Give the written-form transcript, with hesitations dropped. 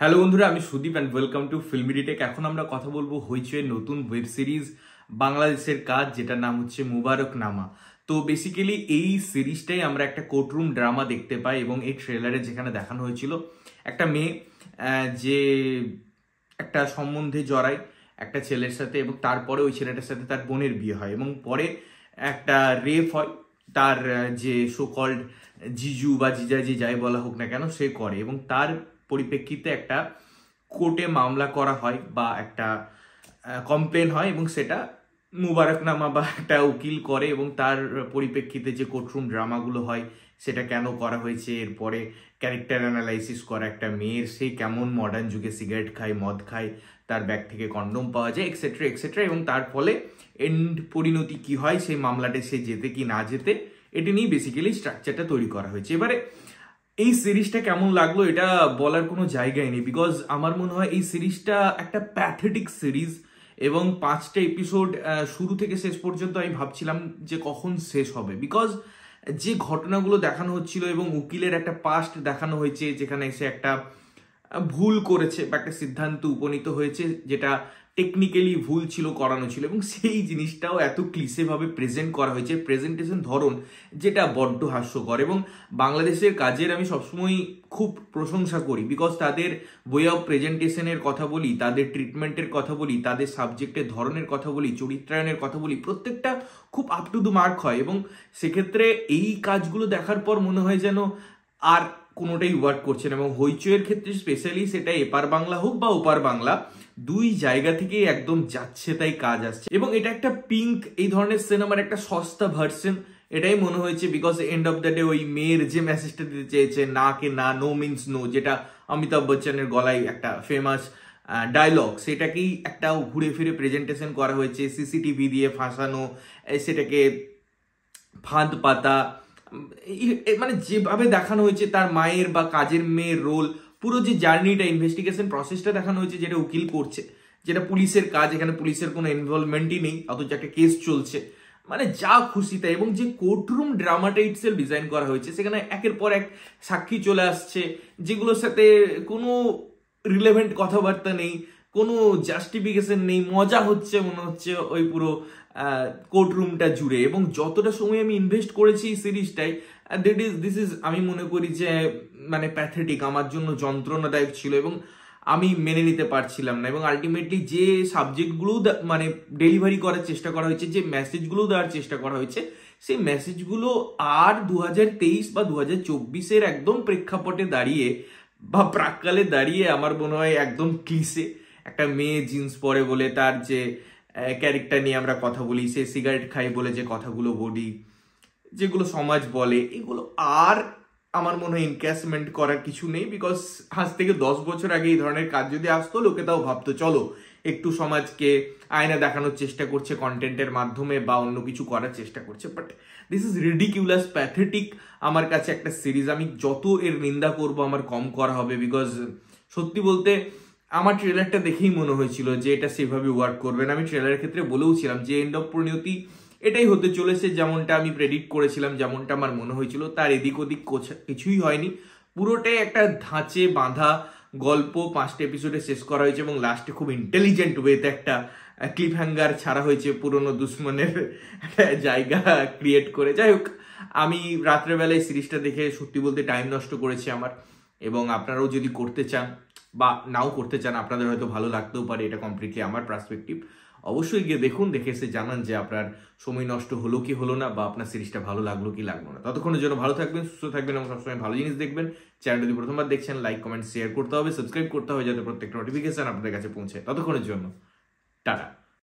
Hello বন্ধুরা, আমি Sudip and welcome to Filmi tech. এখন আমরা কথা বলবো হইচইয়ের নতুন ওয়েব সিরিজ বাংলাদেশের কাজ, যেটার নাম হচ্ছে মুবারকনামা। তো বেসিক্যালি এই সিরিজটাই আমরা একটা কোর্টরুম ড্রামা দেখতে পাই এবং এই ট্রেলারে যেখানে দেখানো হয়েছিল একটা মেয়ে যে একটা সম্বন্ধে জড়ায় একটা ছেলের সাথে এবং তারপরে ওই ছেলেটার সাথে তার বোনের বিয়ে হয় এবং পরে একটা রেপ হয়। তার যে সো কল্ড জিজু বা জিজাজি যাই বলা হোক না কেন সে করে এবং তার পরিপ্রেক্ষিতে একটা কোর্টে মামলা করা হয় বা একটা কমপ্লেন হয় এবং সেটা মুবারকনামা বা একটা উকিল করে এবং তার পরিপ্রেক্ষিতে যে কোর্টরুম ড্রামাগুলো হয় সেটা কেন করা হয়েছে, এরপরে ক্যারেক্টার অ্যানালাইসিস করা একটা মেয়ের, সে কেমন মডার্ন যুগে সিগারেট খায়, মদ খায়, তার ব্যাগ থেকে কন্ডোম পাওয়া যায়, এক্সেট্রা এক্সেট্রা, এবং তার ফলে এন্ড পরিণতি কি হয়, সেই মামলাটা সে যেতে কি না যেতে, এটি নিয়ে বেসিক্যালি স্ট্রাকচারটা তৈরি করা হয়েছে। এবারে এই সিরিজটা কেমন লাগলো এটা বলার কোনো জায়গায় নেই, বিকজ আমার মনে হয় এই সিরিজটা একটা প্যাথেটিক সিরিজ এবং 5টা এপিসোড শুরু থেকে শেষ পর্যন্ত আমি ভাবছিলাম যে কখন শেষ হবে, বিকজ যে ঘটনাগুলো দেখানো হচ্ছিল এবং উকিলের একটা পাস্ট দেখানো হয়েছে যেখানে সে একটা ভুল করেছে বা একটা সিদ্ধান্ত উপনীত হয়েছে যেটা টেকনিক্যালি ভুল ছিল, করানো ছিল, এবং সেই জিনিসটাও এত ক্লিশেভাবে প্রেজেন্ট করা হয়েছে, প্রেজেন্টেশন ধরন যেটা বড্ড হাস্যকর। এবং বাংলাদেশের কাজের আমি সবসময় খুব প্রশংসা করি, বিকজ তাদের ওয়ে অফ প্রেজেন্টেশনের কথা বলি, তাদের ট্রিটমেন্টের কথা বলি, তাদের সাবজেক্টের ধরনের কথা বলি, চরিত্রায়নের কথা বলি, প্রত্যেকটা খুব আপ টু দ্য মার্ক হয় এবং সেক্ষেত্রে এই কাজগুলো দেখার পর মনে হয় যেন আর কোনোটাই ওয়ার্ক করছে না। এবং হইচইয়ের ক্ষেত্রে স্পেশালি সেটা এপার বাংলা হোক বা ওপার বাংলা, দুই জায়গা থেকেই একদম যাচ্ছে তাই কাজ আসছে এবং এটা একটা পিঙ্ক এই ধরনের সিনেমার একটা সস্তা ভার্সন এটাই মনে হয়েছে, because end of the day ওই মেয়ের যে মেসেজটা দিতে চেয়েছে, না কে না, নো মিনস নো, যেটা অমিতাভ বচ্চনের গলায় একটা ফেমাস ডায়লগ, সেটাকেই একটা ঘুরে ফিরে প্রেজেন্টেশন করা হয়েছে, সিসিটিভি দিয়ে ফাঁসানো, সেটাকে ফাঁদ পাতা, মানে যেভাবে দেখানো হয়েছে তার মায়ের বা কাজের মেয়ের রোল, পুরো যে জার্নিটা, ইনভেস্টিগেশন প্রসেসটা দেখানো হয়েছে, যেটা উকিল করছে, যেটা পুলিশের কাজ, এখানে পুলিশের কোনো ইনভলভমেন্টই নেই, অথচ একটা কেস চলছে, মানে যা খুশি তাই। এবং যে কোর্টরুম ড্রামাটা ইটসেলফ ডিজাইন করা হয়েছে, সেখানে একের পর এক সাক্ষী চলে আসছে যেগুলোর সাথে কোনো রিলেভেন্ট কথাবার্তা নেই, কোনো জাস্টিফিকেশন নেই, মজা হচ্ছে মনে হচ্ছে ওই পুরো কোর্টরুমটা জুড়ে। এবং যতটা সময় আমি ইনভেস্ট করেছি এই সিরিজটাই, দিস ইজ আমি মনে করি যে মানে প্যাথেটিক, আমার জন্য যন্ত্রণাদায়ক ছিল এবং আমি মেনে নিতে পারছিলাম না। এবং আলটিমেটলি যে সাবজেক্টগুলো মানে ডেলিভারি করার চেষ্টা করা হয়েছে, যে মেসেজগুলো দেওয়ার চেষ্টা করা হয়েছে, সেই মেসেজগুলো আর 2023 বা 2024-এর একদম প্রেক্ষাপটে দাঁড়িয়ে বা প্রাককালে দাঁড়িয়ে আমার মনে হয় একদম ক্লিশে। একটা মেয়ে জিন্স পরে বলে তার যে ক্যারেক্টার নিয়ে আমরা কথা বলি, সে সিগারেট খায় বলে যে কথাগুলো বলি, যেগুলো সমাজ বলে, এগুলো আর আমার মনে হয় এনক্যাশমেন্ট করার কিছু নেই, বিকজ আজ থেকে 10 বছর আগে এই ধরনের কাজ যদি আসতো, লোকে তাও ভাবতো চলো একটু সমাজকে আয়না দেখানোর চেষ্টা করছে কন্টেন্টের মাধ্যমে বা অন্য কিছু করার চেষ্টা করছে। But this is ridiculous, pathetic আমার কাছে একটা সিরিজ। আমি যত এর নিন্দা করব আমার কম করা হবে, বিকজ সত্যি বলতে আমার ট্রেলারটা দেখেই মনে হয়েছিল যে এটা সেভাবে ওয়ার্ক করবে না। আমি ট্রেলারের ক্ষেত্রে বলেওছিলাম যে এন্ড অফ পরিণতি এটাই হতে চলেছে, যেমনটা আমি প্রেডিক্ট করেছিলাম, যেমনটা আমার মনে হয়েছিল, তার এদিক ওদিক কিছুই হয়নি। পুরোটাই একটা ধাঁচে বাঁধা গল্প 5টা এপিসোডে শেষ করা হয়েছে এবং লাস্টে খুব ইন্টেলিজেন্ট ওয়েতে একটা ক্লিপ হ্যাঙ্গার ছাড়া হয়েছে পুরনো দুশ্মনের জায়গা ক্রিয়েট করে। যাই হোক, আমি রাত্রেবেলায় সিরিজটা দেখে সত্যি বলতে টাইম নষ্ট করেছি আমার, এবং আপনারাও যদি করতে চান বা নাও করতে চান, আপনাদের হয়তো ভালো লাগতেও পারে, এটা কমপ্লিটলি আমার পার্সপেক্টিভ। অবশ্যই গিয়ে দেখুন, দেখে এসে জানান যে আপনার সময় নষ্ট হলো কি হলো না, বা আপনার সিরিজটা ভালো লাগলো কি লাগলো না। ততক্ষণের জন্য ভালো থাকবেন, সুস্থ থাকবেন এবং সবসময় ভালো জিনিস দেখবেন। চ্যানেল যদি প্রথমবার দেখছেন, লাইক কমেন্ট শেয়ার করতে হবে, সাবস্ক্রাইব করতে হবে যাতে প্রত্যেকটা নোটিফিকেশন আপনাদের কাছে পৌঁছে। ততক্ষণের জন্য টাটা।